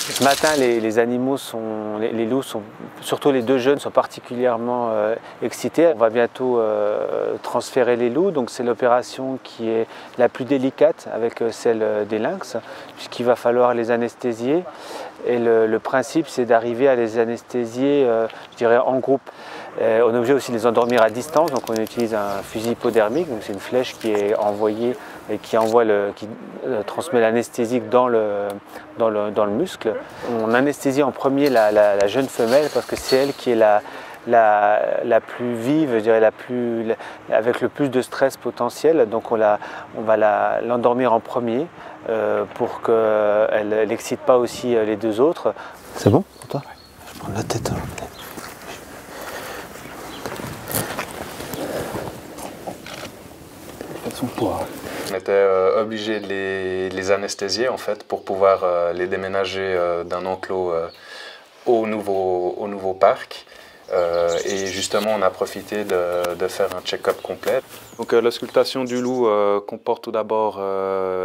Ce matin, les animaux les loups, surtout les deux jeunes, sont particulièrement excités. On va bientôt transférer les loups, donc c'est l'opération qui est la plus délicate avec celle des lynx, puisqu'il va falloir les anesthésier. Et le principe, c'est d'arriver à les anesthésier, je dirais, en groupe. On est obligé aussi de les endormir à distance, donc on utilise un fusil hypodermique, donc c'est une flèche qui est envoyée et qui transmet l'anesthésique dans le muscle. On anesthésie en premier la jeune femelle parce que c'est elle qui est la plus vive, je dirais, avec le plus de stress potentiel. Donc on va l'endormir en premier pour qu'elle n'excite pas aussi les deux autres. C'est bon pour toi? Je vais prendre la tête. Son poids. On était obligé de les anesthésier en fait pour pouvoir les déménager d'un enclos au nouveau parc. Et justement, on a profité de faire un check-up complet. Donc, l'auscultation du loup comporte tout d'abord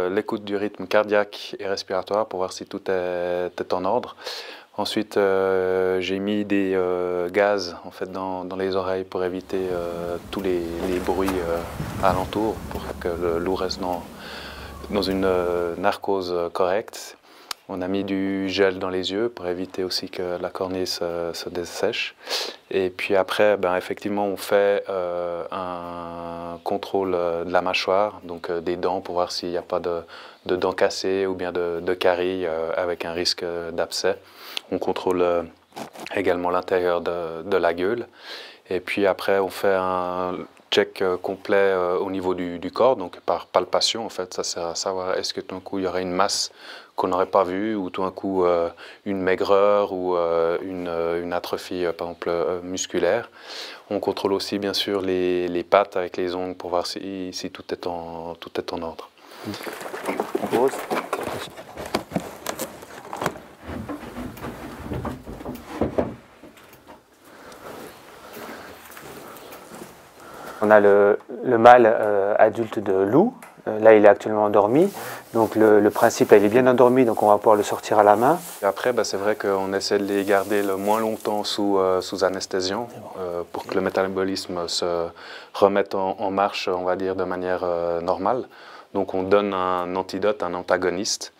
l'écoute du rythme cardiaque et respiratoire pour voir si tout est en ordre. Ensuite, j'ai mis des gaz en fait, dans les oreilles pour éviter tous les bruits alentours, pour que le loup reste dans une narcose correcte. On a mis du gel dans les yeux pour éviter aussi que la cornée se dessèche. Et puis après, effectivement, on fait un contrôle de la mâchoire, donc des dents pour voir s'il n'y a pas de dents cassées ou bien de caries avec un risque d'abcès. On contrôle également l'intérieur de la gueule. Et puis après, on fait un check complet au niveau du corps, donc par palpation en fait. Ça sert à savoir est-ce que tout d'un coup il y aurait une masse qu'on n'aurait pas vue, ou tout d'un coup une maigreur ou une atrophie par exemple musculaire. On contrôle aussi bien sûr les pattes avec les ongles pour voir si tout est en ordre. On a le mâle adulte de loup, là il est actuellement endormi, donc le principe, il est bien endormi, donc on va pouvoir le sortir à la main. Et après, c'est vrai qu'on essaie de les garder le moins longtemps sous anesthésion pour que le métabolisme se remette en marche, on va dire, de manière normale. Donc on donne un antidote, un antagoniste,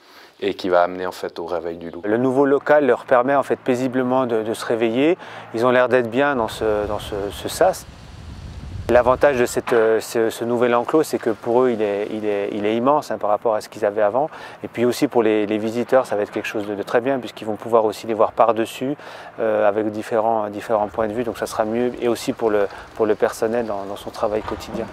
et qui va amener en fait au réveil du loup. Le nouveau local leur permet en fait paisiblement de se réveiller. Ils ont l'air d'être bien dans ce sas. L'avantage de ce nouvel enclos, c'est que pour eux, il est immense par rapport à ce qu'ils avaient avant. Et puis aussi pour les visiteurs, ça va être quelque chose de très bien, puisqu'ils vont pouvoir aussi les voir par-dessus, avec différents points de vue. Donc ça sera mieux, et aussi pour le personnel dans son travail quotidien.